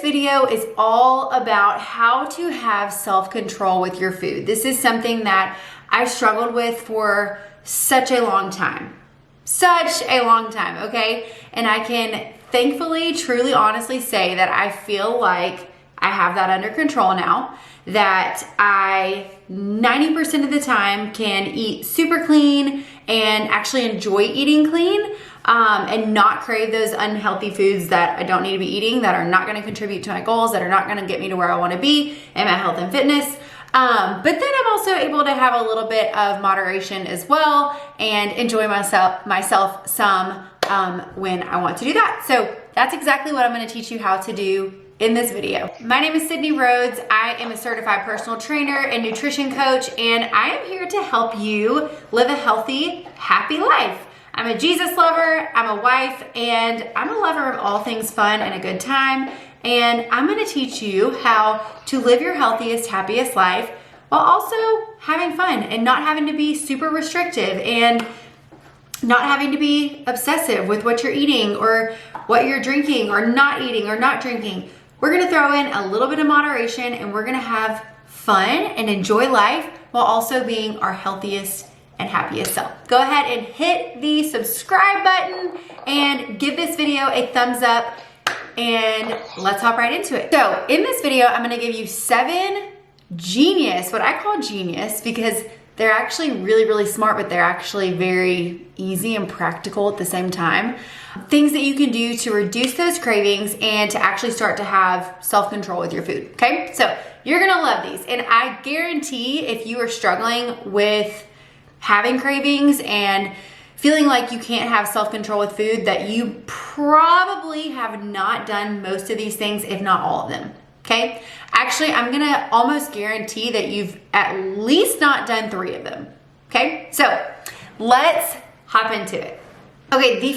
Video is all about how to have self-control with your food. This is something that I struggled with for such a long time. Okay? And I can thankfully, truly, honestly say that I feel like I have that under control now, that I 90% of the time can eat super clean and actually enjoy eating clean, and not crave those unhealthy foods that I don't need to be eating, that are not going to contribute to my goals, that are not going to get me to where I want to be in my health and fitness. But then I'm also able to have a little bit of moderation as well and enjoy myself some when I want to do that. So that's exactly what I'm going to teach you how to do in this video. My name is Sydney Rhodes. I am a certified personal trainer and nutrition coach, and I am here to help you live a healthy, happy life. I'm a Jesus lover, I'm a wife, and I'm a lover of all things fun and a good time. And I'm gonna teach you how to live your healthiest, happiest life while also having fun and not having to be super restrictive and not having to be obsessive with what you're eating or what you're drinking or not eating or not drinking. We're gonna throw in a little bit of moderation and we're gonna have fun and enjoy life while also being our healthiest and happiest self. Go ahead and hit the subscribe button and give this video a thumbs up, and let's hop right into it. So in this video, I'm gonna give you 7 genius, what I call genius, because they're actually really, really smart, but they're actually very easy and practical at the same time. Things that you can do to reduce those cravings and to actually start to have self-control with your food, okay? So you're gonna love these. And I guarantee if you are struggling with having cravings and feeling like you can't have self-control with food, that you probably have not done most of these things, if not all of them, okay? Actually, I'm gonna almost guarantee that you've at least not done 3 of them, okay? So let's hop into it. Okay, the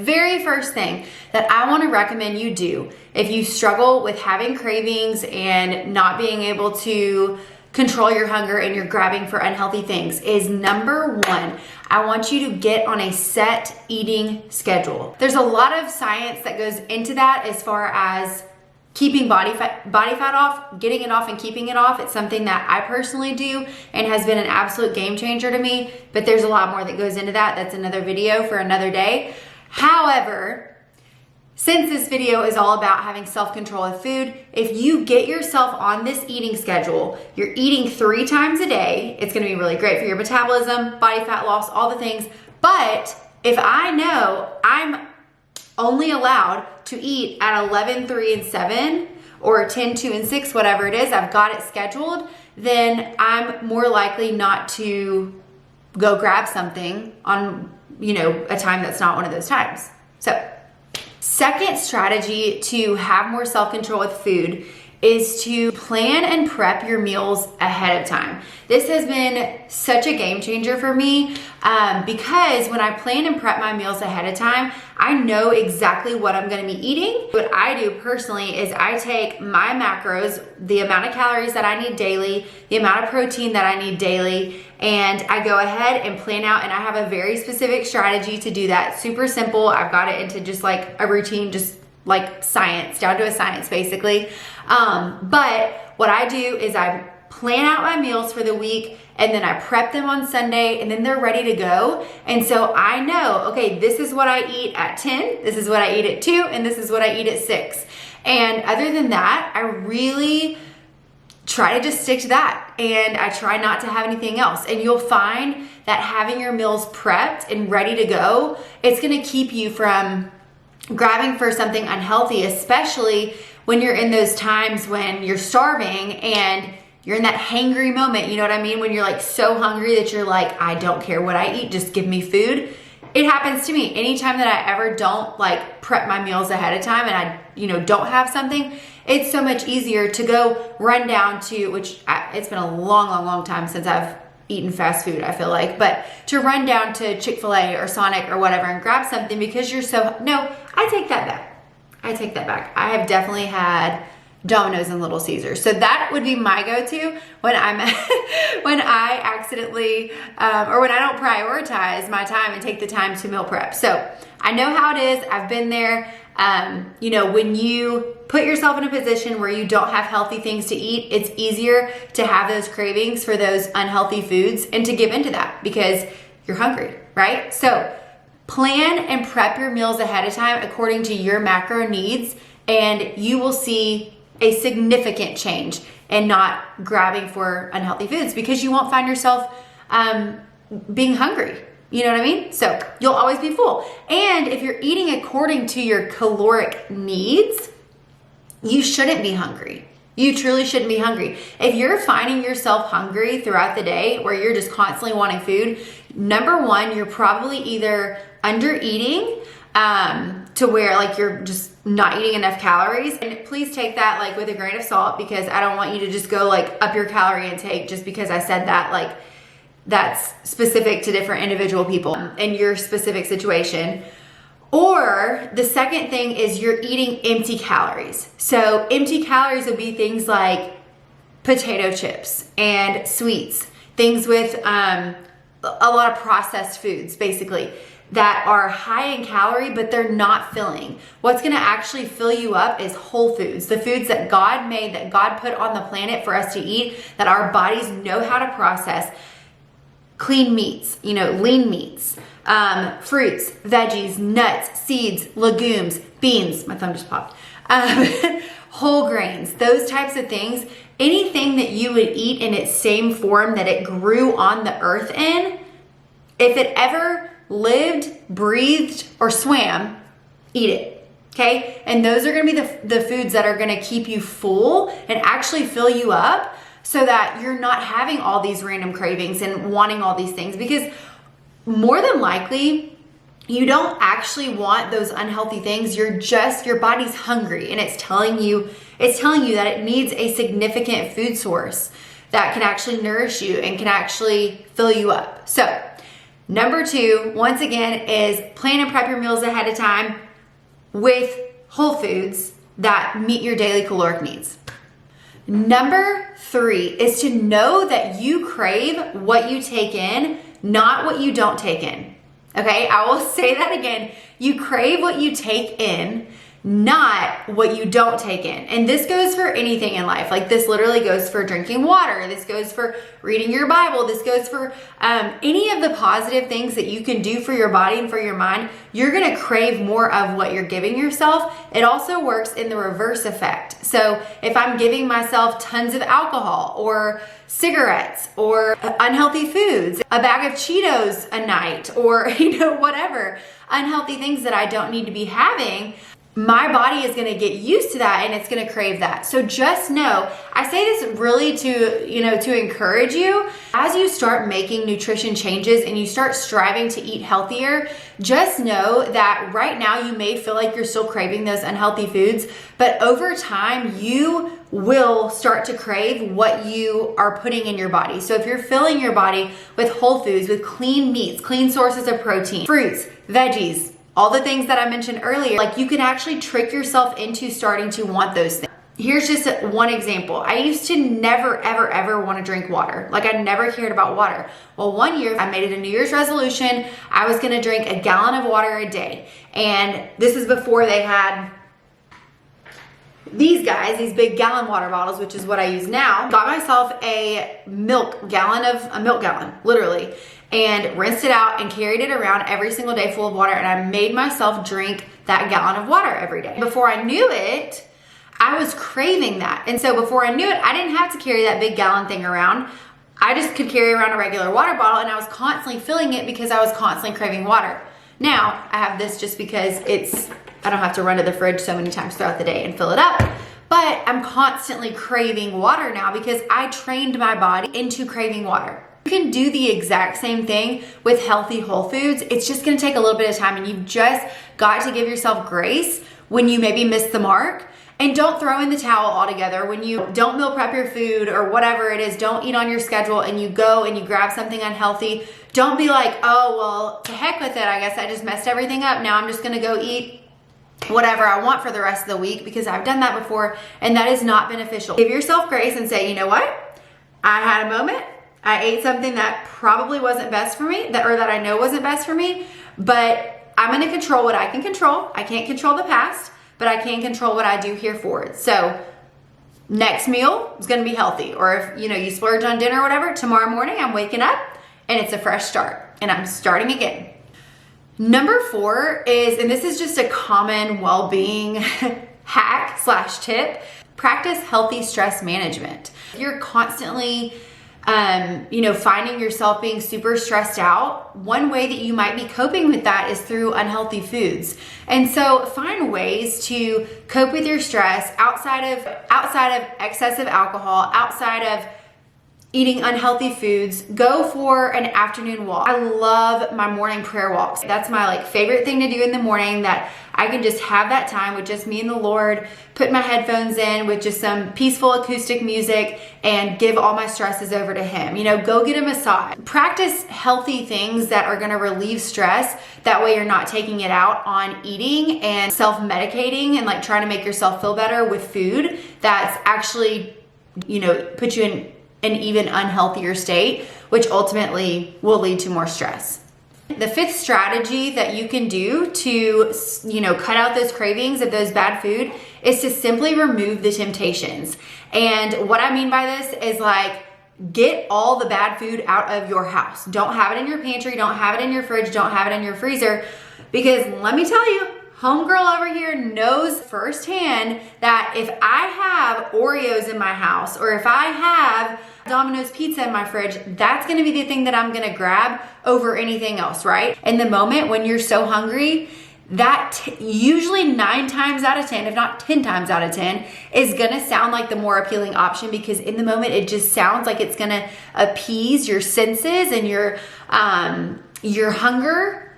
very first thing that I wanna recommend you do if you struggle with having cravings and not being able to control your hunger and you're grabbing for unhealthy things is, number 1, I want you to get on a set eating schedule. There's a lot of science that goes into that as far as keeping body fat off, getting it off and keeping it off. It's something that I personally do and has been an absolute game changer to me, but there's a lot more that goes into that. That's another video for another day. However, since this video is all about having self-control of food, if you get yourself on this eating schedule, you're eating 3 times a day, it's gonna be really great for your metabolism, body fat loss, all the things. But if I know I'm only allowed to eat at 11, 3, and 7, or 10, 2, and 6, whatever it is, I've got it scheduled, then I'm more likely not to go grab something on, a time that's not one of those times. So, second strategy to have more self-control with food is to plan and prep your meals ahead of time. This has been such a game changer for me because when I plan and prep my meals ahead of time, I know exactly what I'm gonna be eating. What I do personally is I take my macros, the amount of calories that I need daily, the amount of protein that I need daily, and I go ahead and plan out, and I have a very specific strategy to do that. Super simple. I've got it into just like a routine, just like science, down to a science basically. But what I do is I plan out my meals for the week, and then I prep them on Sunday, and then they're ready to go. And so I know, okay, this is what I eat at 10, this is what I eat at 2, and this is what I eat at 6. And other than that, I really try to just stick to that, and I try not to have anything else. And you'll find that having your meals prepped and ready to go, it's gonna keep you from grabbing for something unhealthy, especially when you're in those times when you're starving and you're in that hangry moment, you know what I mean? When you're like so hungry that you're like, I don't care what I eat, just give me food. It happens to me. Anytime that I ever don't like prep my meals ahead of time and I, don't have something, it's so much easier to go run down to, it's been a long, long, long time since I've eaten fast food, I feel like, but to run down to Chick-fil-A or Sonic or whatever and grab something because you're I take that back. I have definitely had Domino's and Little Caesars. So that would be my go-to when when I accidentally, or when I don't prioritize my time and take the time to meal prep. So I know how it is. I've been there. You know, when you put yourself in a position where you don't have healthy things to eat, it's easier to have those cravings for those unhealthy foods and to give into that because you're hungry, right? So plan and prep your meals ahead of time according to your macro needs, and you will see a significant change in not grabbing for unhealthy foods because you won't find yourself being hungry. You know what I mean? So you'll always be full. And if you're eating according to your caloric needs, you shouldn't be hungry. You truly shouldn't be hungry. If you're finding yourself hungry throughout the day where you're just constantly wanting food, number one, you're probably either under eating to where like you're just not eating enough calories. And please take that like with a grain of salt because I don't want you to just go like up your calorie intake just because I said that. Like that's specific to different individual people in your specific situation. Or the second thing is you're eating empty calories. So empty calories would be things like potato chips and sweets, things with a lot of processed foods basically that are high in calorie, but they're not filling. What's gonna actually fill you up is whole foods, the foods that God made, that God put on the planet for us to eat, that our bodies know how to process. Clean meats, you know, lean meats, fruits, veggies, nuts, seeds, legumes, beans, my thumb just popped, whole grains, those types of things. Anything that you would eat in its same form that it grew on the earth in, if it ever lived, breathed, or swam, eat it, okay? And those are gonna be the foods that are gonna keep you full and actually fill you up, so that you're not having all these random cravings and wanting all these things, because more than likely you don't actually want those unhealthy things. Your body's hungry and it's telling you that it needs a significant food source that can actually nourish you and can actually fill you up. So number two, once again, is plan and prep your meals ahead of time with whole foods that meet your daily caloric needs. Number three is to know that you crave what you take in, not what you don't take in. Okay, I will say that again. You crave what you take in, not what you don't take in. And this goes for anything in life. Like this literally goes for drinking water. This goes for reading your Bible. This goes for any of the positive things that you can do for your body and for your mind. You're gonna crave more of what you're giving yourself. It also works in the reverse effect. So if I'm giving myself tons of alcohol or cigarettes or unhealthy foods, a bag of Cheetos a night, or whatever, unhealthy things that I don't need to be having, my body is going to get used to that and it's going to crave that. So just know, I say this really to encourage you as you start making nutrition changes and you start striving to eat healthier. Just know that right now you may feel like you're still craving those unhealthy foods, but over time you will start to crave what you are putting in your body. So if you're filling your body with whole foods, with clean meats, clean sources of protein, fruits, veggies, all the things that I mentioned earlier, like you can actually trick yourself into starting to want those things. Here's just one example. I used to never, ever, ever want to drink water. Like I never cared about water. Well, one year I made it a New Year's resolution. I was going to drink a gallon of water a day. And this is before they had these big gallon water bottles, which is what I use now. Got myself a milk gallon, literally, and rinsed it out and carried it around every single day full of water. And I made myself drink that gallon of water every day. Before I knew it, I was craving that. And so before I knew it, I didn't have to carry that big gallon thing around. I just could carry around a regular water bottle and I was constantly filling it because I was constantly craving water. Now I have this just because I don't have to run to the fridge so many times throughout the day and fill it up. But I'm constantly craving water now because I trained my body into craving water. You can do the exact same thing with healthy whole foods. It's just gonna take a little bit of time and you've just got to give yourself grace when you maybe miss the mark. And don't throw in the towel altogether. When you don't meal prep your food or whatever it is, don't eat on your schedule and you go and you grab something unhealthy. Don't be like, oh, well, to heck with it. I guess I just messed everything up. Now I'm just gonna go eat whatever I want for the rest of the week, because I've done that before and that is not beneficial. Give yourself grace and say, you know what? I had a moment. I ate something that probably wasn't best for me, that I know wasn't best for me, but I'm gonna control what I can control. I can't control the past, but I can control what I do here forward. So next meal is gonna be healthy. Or if you splurge on dinner or whatever, tomorrow morning I'm waking up and it's a fresh start and I'm starting again. Number 4 is, and this is just a common well-being hack / tip, practice healthy stress management. If you're constantly finding yourself being super stressed out, one way that you might be coping with that is through unhealthy foods. And so find ways to cope with your stress outside of excessive alcohol, outside of eating unhealthy foods. Go for an afternoon walk. I love my morning prayer walks. That's my favorite thing to do in the morning, that I can just have that time with just me and the Lord, put my headphones in with just some peaceful acoustic music and give all my stresses over to Him. Go get a massage. Practice healthy things that are gonna relieve stress. That way you're not taking it out on eating and self-medicating and trying to make yourself feel better with food that's actually, put you in an even unhealthier state, which ultimately will lead to more stress. The 5th strategy that you can do to, cut out those cravings of those bad food is to simply remove the temptations. And what I mean by this is get all the bad food out of your house. Don't have it in your pantry, don't have it in your fridge, don't have it in your freezer, because let me tell you, homegirl over here knows firsthand that if I have Oreos in my house, or if I have Domino's pizza in my fridge, that's gonna be the thing that I'm gonna grab over anything else, right? In the moment when you're so hungry, that usually 9 times out of 10, if not 10 times out of 10, is gonna sound like the more appealing option, because in the moment it just sounds like it's gonna appease your senses and your hunger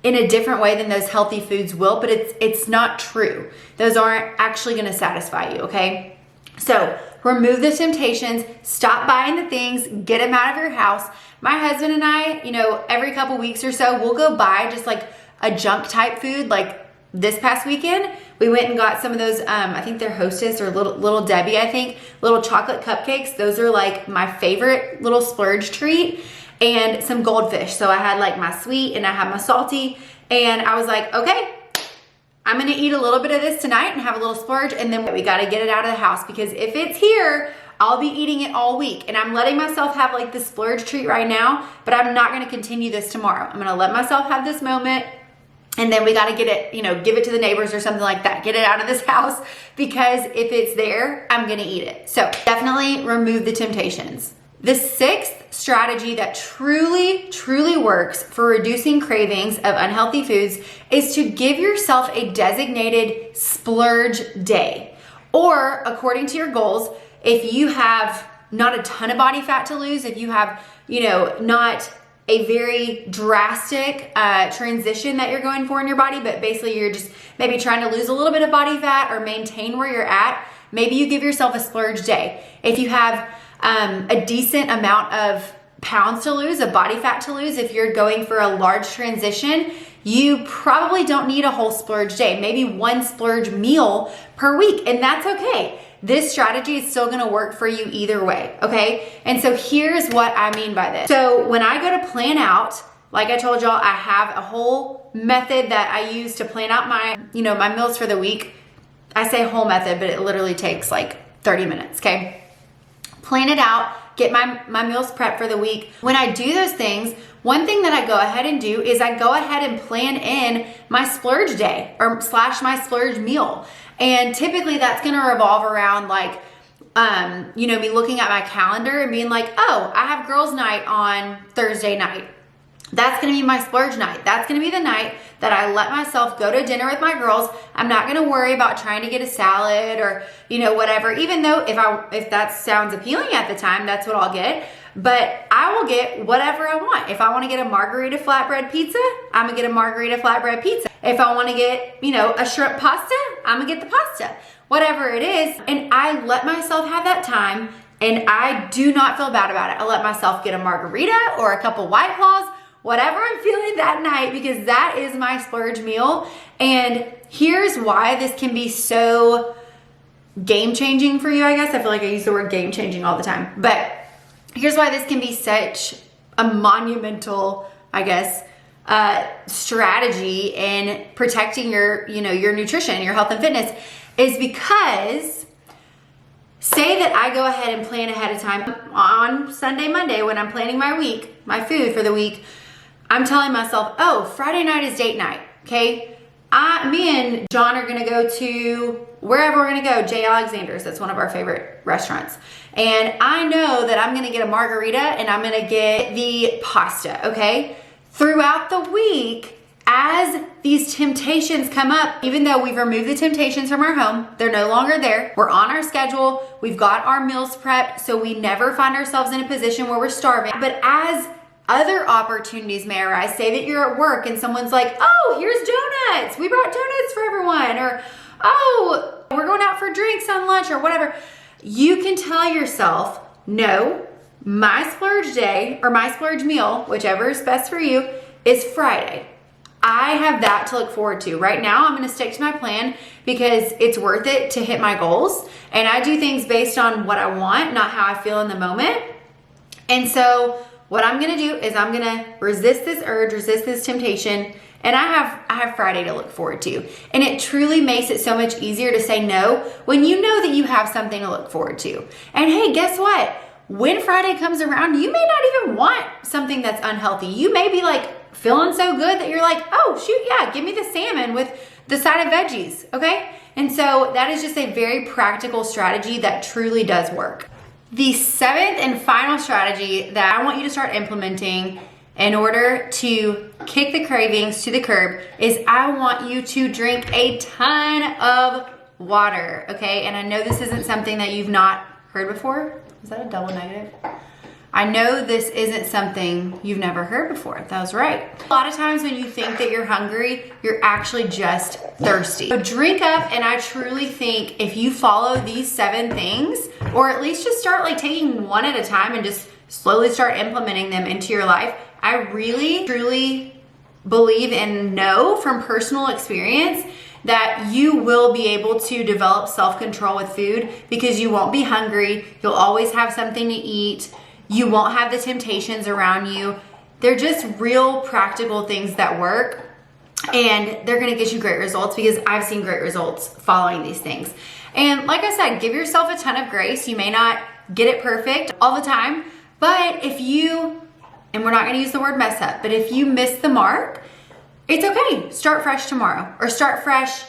in a different way than those healthy foods will, but it's not true. Those aren't actually gonna satisfy you, okay? So remove the temptations, stop buying the things, get them out of your house. My husband and I, every couple weeks or so, we'll go buy just a junk type food. This past weekend, we went and got some of those, I think they're Hostess or Little Debbie, I think, little chocolate cupcakes. Those are my favorite little splurge treat. And some goldfish. So I had my sweet and I had my salty, and I was like, okay, I'm gonna eat a little bit of this tonight and have a little splurge, and then we gotta get it out of the house, because if it's here, I'll be eating it all week. And I'm letting myself have the splurge treat right now, but I'm not gonna continue this tomorrow. I'm gonna let myself have this moment, and then we gotta get it, give it to the neighbors or something like that. Get it out of this house, because if it's there, I'm gonna eat it. So definitely remove the temptations. The 6th strategy that truly works for reducing cravings of unhealthy foods is to give yourself a designated splurge day. Or according to your goals, if you have not a ton of body fat to lose, if you have, not a very drastic transition that you're going for in your body, but basically you're just maybe trying to lose a little bit of body fat or maintain where you're at, maybe you give yourself a splurge day. If you have a decent amount of pounds to lose, of body fat to lose, if you're going for a large transition, you probably don't need a whole splurge day, maybe 1 splurge meal per week, and that's okay. This strategy is still gonna work for you either way, okay? And so here's what I mean by this. So when I go to plan out, like I told y'all, I have a whole method that I use to plan out my, my meals for the week. I say whole method, but it literally takes 30 minutes, okay? Plan it out, get my meals prepped for the week. When I do those things, one thing that I go ahead and do is I go ahead and plan in my splurge day or / my splurge meal. And typically that's gonna revolve around me looking at my calendar and being oh, I have girls' night on Thursday night. That's gonna be my splurge night. That's gonna be the night that I let myself go to dinner with my girls. I'm not gonna worry about trying to get a salad or, whatever, even though if that sounds appealing at the time, that's what I'll get. But I will get whatever I want. If I wanna get a margarita flatbread pizza, I'm gonna get a margarita flatbread pizza. If I wanna get, a shrimp pasta, I'm gonna get the pasta. Whatever it is, and I let myself have that time, and I do not feel bad about it. I let myself get a margarita or a couple White Claws, whatever I'm feeling that night, because that is my splurge meal. And here's why this can be so game-changing for you, I guess. I feel like I use the word game-changing all the time. But here's why this can be such a monumental, I guess, strategy in protecting your, your nutrition, your health and fitness, is because say that I go ahead and plan ahead of time on Sunday, Monday, when I'm planning my week, my food for the week, I'm telling myself, oh, Friday night is date night, okay? Me and John are gonna go to wherever we're gonna go, J. Alexander's, that's one of our favorite restaurants. And I know that I'm gonna get a margarita and I'm gonna get the pasta, okay? Throughout the week, as these temptations come up, even though we've removed the temptations from our home, they're no longer there. We're on our schedule. We've got our meals prepped, so we never find ourselves in a position where we're starving. But as other opportunities may arise, say that you're at work and someone's like, oh, here's donuts. We brought donuts for everyone. Or, oh, we're going out for drinks on lunch or whatever. You can tell yourself, no, my splurge day or my splurge meal, whichever is best for you, is Friday. I have that to look forward to. Right now, I'm gonna stick to my plan because it's worth it to hit my goals. And I do things based on what I want, not how I feel in the moment. And so what I'm gonna do is I'm gonna resist this urge, resist this temptation, and I have Friday to look forward to. And it truly makes it so much easier to say no when you know that you have something to look forward to. And hey, guess what? When Friday comes around, you may not even want something that's unhealthy. You may be like, feeling so good that you're like, oh shoot, yeah, give me the salmon with the side of veggies, okay? And so that is just a very practical strategy that truly does work. The seventh and final strategy that I want you to start implementing in order to kick the cravings to the curb is I want you to drink a ton of water, okay? And I know this isn't something that you've not heard before. Is that a double negative? I know this isn't something you've never heard before. That was right. A lot of times when you think that you're hungry, you're actually just thirsty. So drink up, and I truly think if you follow these 7 things, or at least just start like taking one at a time and just slowly start implementing them into your life, I really, truly believe and know from personal experience that you will be able to develop self-control with food because you won't be hungry. You'll always have something to eat. You won't have the temptations around you. They're just real practical things that work, and they're gonna get you great results because I've seen great results following these things. And like I said, give yourself a ton of grace. You may not get it perfect all the time, but if you, and we're not gonna use the word mess up, but if you miss the mark, it's okay. Start fresh tomorrow, or start fresh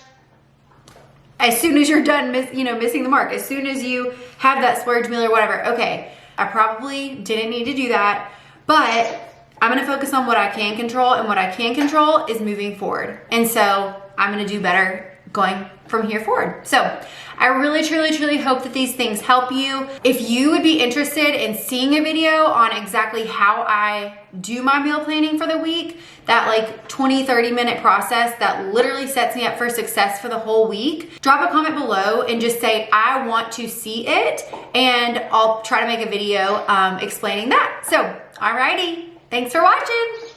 as soon as you're done missing the mark, as soon as you have that splurge meal or whatever. Okay, I probably didn't need to do that, but I'm gonna focus on what I can control, and what I can control is moving forward. And so I'm gonna do better going from here forward. So I really, truly, truly hope that these things help you. If you would be interested in seeing a video on exactly how I do my meal planning for the week, that like 20-30 minute process that literally sets me up for success for the whole week, drop a comment below and just say, I want to see it, and I'll try to make a video explaining that. So, alrighty, thanks for watching.